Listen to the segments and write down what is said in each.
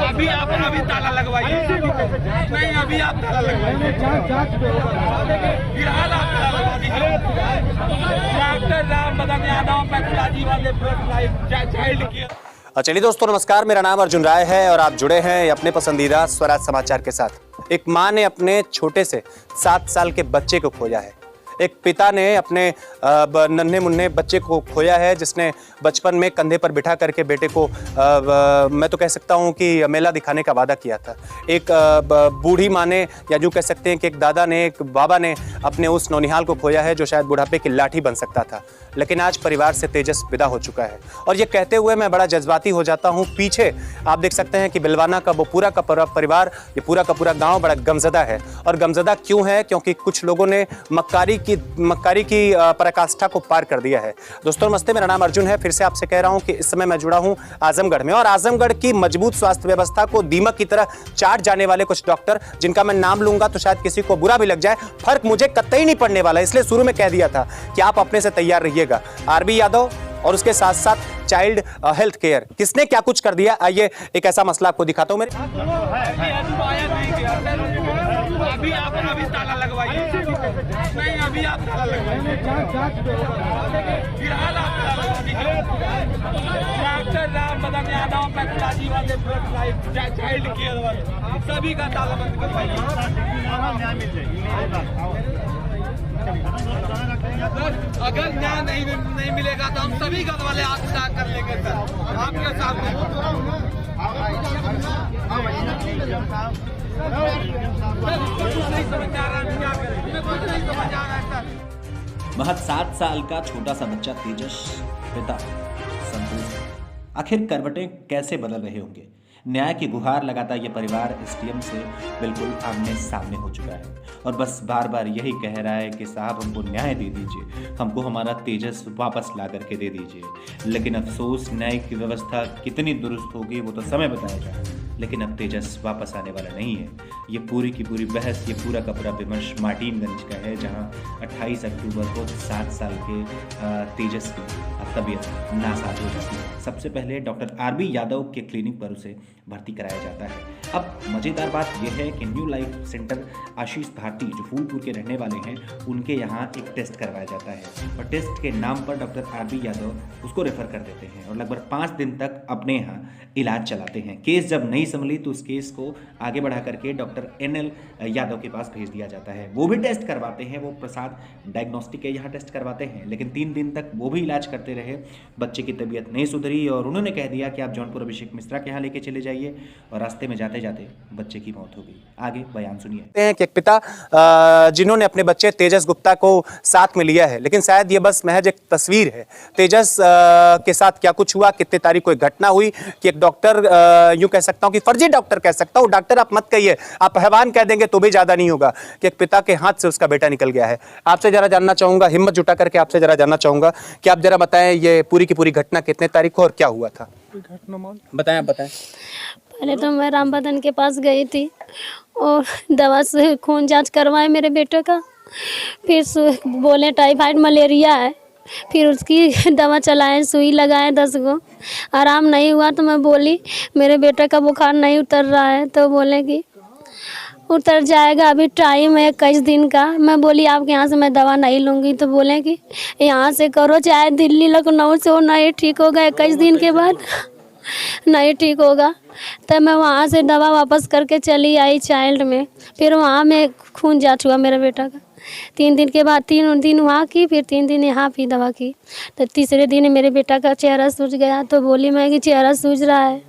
अभी आप अभी ताला लगवाइए। नहीं, अभी आप ताला लगवाइए। फिलहाल आप ताला लगवा दीजिए। डॉक्टर राम बदन यादव पैथोलॉजी वाले फ्रंट लाइन चाइल्ड केयर। चलिए दोस्तों, नमस्कार। मेरा नाम अर्जुन राय है और आप जुड़े हैं अपने पसंदीदा स्वराज समाचार के साथ। एक मां ने अपने छोटे से 7 साल के बच्चे को खोया है। एक पिता ने अपने नन्हे मुन्ने बच्चे को खोया है, जिसने बचपन में कंधे पर बिठा करके बेटे को मैं तो कह सकता हूं कि मेला दिखाने का वादा किया था। एक बूढ़ी माँ ने, या यूँ कह सकते हैं कि एक दादा ने, एक बाबा ने अपने उस नौनिहाल को खोया है जो शायद बुढ़ापे की लाठी बन सकता था। लेकिन आज परिवार से तेजस विदा हो चुका है और ये कहते हुए मैं बड़ा जज्बाती हो जाता हूँ। पीछे आप देख सकते हैं कि बिलवाना का वो पूरा का पूरा परिवार, ये पूरा का पूरा गाँव बड़ा गमजदा है। और गमजदा क्यों है? क्योंकि कुछ लोगों ने मक्कारी की पराकाष्ठा को पार कर दिया है। दोस्तों नमस्ते, मेरा नाम अर्जुन है। फिर से आपसे कह रहा हूं कि इस समय मैं जुड़ा हूं आजमगढ़ में, और आजमगढ़ की मजबूत स्वास्थ्य व्यवस्था को दीमक की तरह चाट जाने वाले कुछ डॉक्टर, जिनका मैं नाम लूंगा तो शायद किसी को बुरा भी लग जाए, फर्क मुझे कतई नहीं पड़ने वाला। इसलिए शुरू में कह दिया था कि आप अपने से तैयार रहिएगा। आरबी यादव और उसके साथ साथ चाइल्ड हेल्थ केयर, किसने क्या कुछ कर दिया, आइए एक ऐसा मसला आपको दिखाता हूं। मेरे अभी आप अभी ताला लगवाइए। नहीं, अभी आप ताला लगवाइए। फिलहाल आप ताला लगवा दीजिए। डॉक्टर राम बदन यादव पैथोलॉजी वाले फ्रंट लाइन चाइल्ड केयर वाले सभी का ताला बंद करवाइए। अगर न्याय नहीं मिलेगा तो हम सभी घर वाले आत्मदाह कर लेंगे सर, आपके सामने। महज 7 साल का छोटा सा बच्चा तेजस, पिता संतोष। आखिर करवटें कैसे बदल रहे होंगे? न्याय की गुहार लगाता ये परिवार एसडीएम से बिल्कुल आमने सामने हो चुका है और बस बार बार यही कह रहा है कि साहब हमको न्याय दे दीजिए, हमको हमारा तेजस वापस ला करके दे दीजिए। लेकिन अफसोस, न्याय की व्यवस्था कितनी दुरुस्त होगी वो तो समय बताएगा, लेकिन अब तेजस वापस आने वाला नहीं है। ये पूरी की पूरी बहस, ये पूरा का पूरा विमर्श मार्टिनगंज का है, जहां 28 अक्टूबर को 7 साल के तेजस की तबीयत नासाज हो जाती है। सबसे पहले डॉक्टर आरबी यादव के क्लिनिक पर उसे भर्ती कराया जाता है। अब मज़ेदार बात यह है कि new life centre Ashish Bharti, जो फूलपुर के रहने वाले हैं, उनके यहाँ एक टेस्ट करवाया जाता है और टेस्ट के नाम पर डॉक्टर आरबी यादव उसको रेफर कर देते हैं और लगभग 5 दिन तक अपने यहाँ इलाज चलाते हैं। केस जब नहीं संभली तो उस केस को आगे बढ़ा करके डॉक्टर NL यादव के पास भेज दिया जाता है। वो भी टेस्ट करवाते हैं, वो प्रसाद डायग्नोस्टिक के यहाँ टेस्ट करवाते हैं, लेकिन 3 दिन तक वो भी इलाज करते रहे। बच्चे की तबीयत नहीं सुधरी और उन्होंने कह दिया कि आप जौनपुर अभिषेक मिश्रा के यहाँ लेके चले जाइए, और रास्ते में जाते जाते बच्चे की मौत हो गई। आगे बयान सुनिए। एक पिता जिन्होंने अपने बच्चे तेजस गुप्ता को साथ में लिया है, लेकिन शायद ये बस महज एक तस्वीर है। तेजस के साथ क्या कुछ हुआ, कितने तारीख को एक घटना हुई कि एक डॉक्टर, यूं कह सकता हूं कि फर्जी डॉक्टर कह सकता हूं, डॉक्टर आप मत कहिए, आप हैवान कह देंगे तो भी ज्यादा नहीं होगा, कि एक पिता के हाथ से उसका बेटा निकल गया है। आपसे जरा जानना चाहूंगा, हिम्मत जुटा करके आपसे जरा जानना चाहूंगा कि आप जरा बताएं ये पूरी की पूरी घटना कितने तारीख को और क्या हुआ था? बताएं, आप बताएं। पहले तो मैं राम बदन के पास गई थी और दवा से खून जांच करवाए मेरे बेटे का, फिर बोले टाइफाइड मलेरिया है, फिर उसकी दवा चलाएं, सुई लगाए 10 गो, आराम नहीं हुआ। तो मैं बोली मेरे बेटे का बुखार नहीं उतर रहा है, तो बोले कि उतर जाएगा, अभी टाइम है 21 दिन का। मैं बोली आपके यहाँ से मैं दवा नहीं लूँगी, तो बोले कि यहाँ से करो, चाहे दिल्ली लखनऊ से हो, नहीं ठीक होगा 21 दिन के बाद नहीं ठीक होगा। तब मैं वहाँ से दवा वापस करके चली आई चाइल्ड में। फिर वहाँ में खून जांच हुआ मेरे बेटा का। 3 दिन के बाद 3 दिन वहाँ की, फिर 3 दिन यहाँ भी दवा की। तो तीसरे दिन मेरे बेटा का चेहरा सूज गया। तो बोली मैं कि चेहरा सूज रहा है,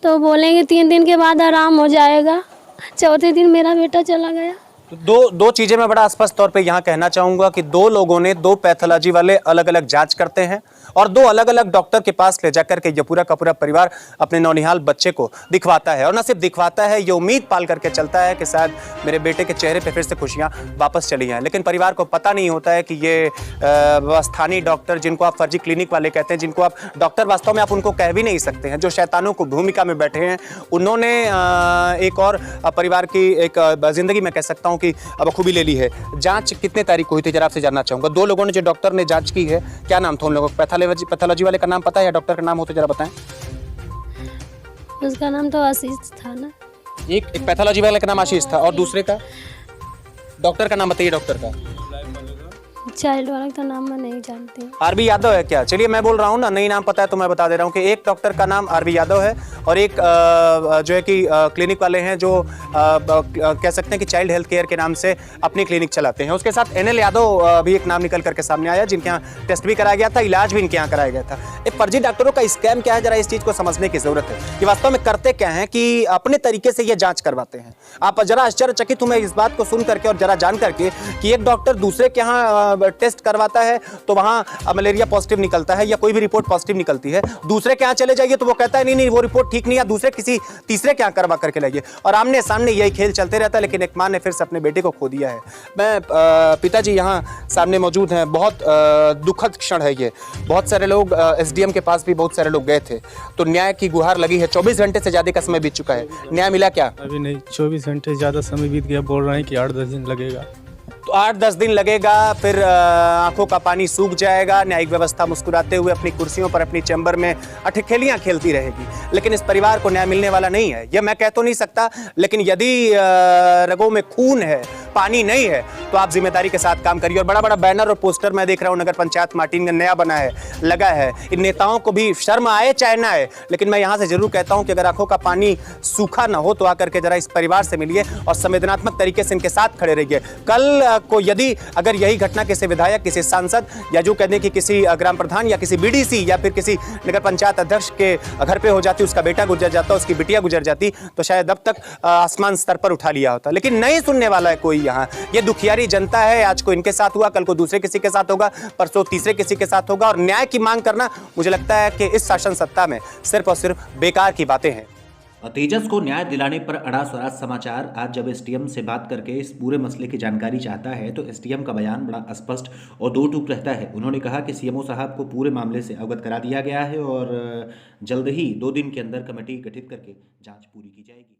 तो बोलेंगे 3 दिन के बाद आराम हो जाएगा। चौथे दिन मेरा बेटा चला गया। तो दो चीजें मैं बड़ा स्पष्ट तौर पे यहाँ कहना चाहूंगा कि 2 लोगों ने 2 पैथोलॉजी वाले अलग अलग जांच करते हैं और 2 अलग अलग डॉक्टर के पास ले जाकर के ये पूरा का पूरा परिवार अपने नौनिहाल बच्चे को दिखवाता है। और न सिर्फ दिखवाता है, ये उम्मीद पाल करके चलता है कि शायद मेरे बेटे के चेहरे पे फिर से खुशियाँ वापस चली आएँ। लेकिन परिवार को पता नहीं होता है कि ये स्थानीय डॉक्टर, जिनको आप फर्जी क्लिनिक वाले कहते हैं, जिनको आप डॉक्टर वास्तव में आप उनको कह भी नहीं सकते हैं, जो शैतानों को भूमिका में बैठे हैं, उन्होंने एक और परिवार की एक जिंदगी में कह सकता हूँ कि बखूबी ले ली है। जांच कितने तारीख को हुई थी, जरा आपसे जानना चाहूंगा। 2 लोगों ने, जो डॉक्टर ने जांच की है, क्या नाम था उन लोगों का? पैथोलॉजी वाले का नाम पता है या डॉक्टर का नाम हो तो जरा बताएं। उसका नाम तो आशीष था ना। एक पैथोलॉजी वाले का नाम आशीष था और दूसरे का डॉक्टर का नाम बताइए। डॉक्टर का चाइल्ड वाला का नाम मैं नहीं जानती हूँ। आरबी यादव है क्या? चलिए मैं बोल रहा हूँ ना, नहीं नाम पता है तो मैं बता दे रहा हूँ कि एक डॉक्टर का नाम आरबी यादव है और एक जो है कि क्लिनिक वाले हैं जो कह सकते हैं कि चाइल्ड हेल्थ केयर के नाम से अपनी क्लिनिक चलाते हैं। उसके साथ एनएल यादव भी एक नाम निकल करके सामने आया, जिनके यहाँ टेस्ट भी कराया गया था, इलाज भी इनके यहाँ कराया गया था। एक फर्जी डॉक्टरों का स्कैम क्या है, जरा इस चीज को समझने की जरूरत है कि वास्तव में करते क्या है कि अपने तरीके से ये जांच करवाते हैं। आप जरा आश्चर्यचकित हूं मैं इस बात को सुन करके और जरा जान करके कि एक डॉक्टर दूसरे के यहाँ टेस्ट करवाता है तो वहां मलेरिया पॉजिटिव निकलता है या कोई भी रिपोर्ट पॉजिटिव निकलती है, दूसरे के यहाँ चले जाइए तो वो कहता है नहीं नहीं वो रिपोर्ट ठीक नहीं है, दूसरे किसी तीसरे के यहाँ करवा करके लाइए, और आमने सामने यही खेल चलते रहता है। लेकिन एक मां ने फिर से अपने बेटे को खो दिया है। मैं पिताजी यहाँ सामने मौजूद हैं, बहुत दुखद क्षण है ये। बहुत सारे लोग एसडीएम के पास भी बहुत सारे लोग गए थे, तो न्याय की गुहार लगी है। 24 घंटे से ज्यादा का समय बीत चुका है, न्याय मिला क्या? अभी नहीं, 24 घंटे से ज़्यादा समय बीत गया। बोल रहे हैं कि 8-10 दिन लगेगा। तो 8-10 दिन लगेगा, फिर आंखों का पानी सूख जाएगा। न्यायिक व्यवस्था मुस्कुराते हुए अपनी कुर्सियों पर अपनी चैम्बर में अठखेलियां खेलती रहेगी। लेकिन इस परिवार को न्याय मिलने वाला नहीं है, यह मैं कह तो नहीं सकता, लेकिन यदि रगों में खून है, पानी नहीं है, तो आप जिम्मेदारी के साथ काम करिए। और बड़ा बड़ा बैनर और पोस्टर मैं देख रहा हूँ नगर पंचायत मार्टिन का नया बना है, लगा है। इन नेताओं को भी शर्म आए चाहे ना आए, लेकिन मैं यहाँ से जरूर कहता हूँ कि अगर आंखों का पानी सूखा ना हो तो आकर के जरा इस परिवार से मिलिए और संवेदनात्मक तरीके से इनके साथ खड़े रहिए। कल को यदि अगर यही घटना किसी विधायक, किसी सांसद या जो कहने की किसी ग्राम प्रधान या किसी बीडीसी या फिर किसी नगर पंचायत अध्यक्ष के घर पे हो जाती, उसका बेटा गुजर जाता, उसकी बिटिया गुजर जाती, तो शायद अब तक आसमान स्तर पर उठा लिया होता। लेकिन नहीं सुनने वाला है कोई यहाँ। ये दुखियारी जनता है, आज को इनके साथ हुआ, कल को दूसरे किसी के साथ होगा, परसों तीसरे किसी के साथ होगा। और न्याय की मांग करना मुझे लगता है कि इस शासन सत्ता में सिर्फ और सिर्फ बेकार की बातें हैं। और तेजस को न्याय दिलाने पर अड़ा स्वराज समाचार आज जब एसडीएम से बात करके इस पूरे मसले की जानकारी चाहता है तो एसडीएम का बयान बड़ा स्पष्ट और दो टूक रहता है। उन्होंने कहा कि सीएमओ साहब को पूरे मामले से अवगत करा दिया गया है और जल्द ही 2 दिन के अंदर कमेटी गठित करके जांच पूरी की जाएगी।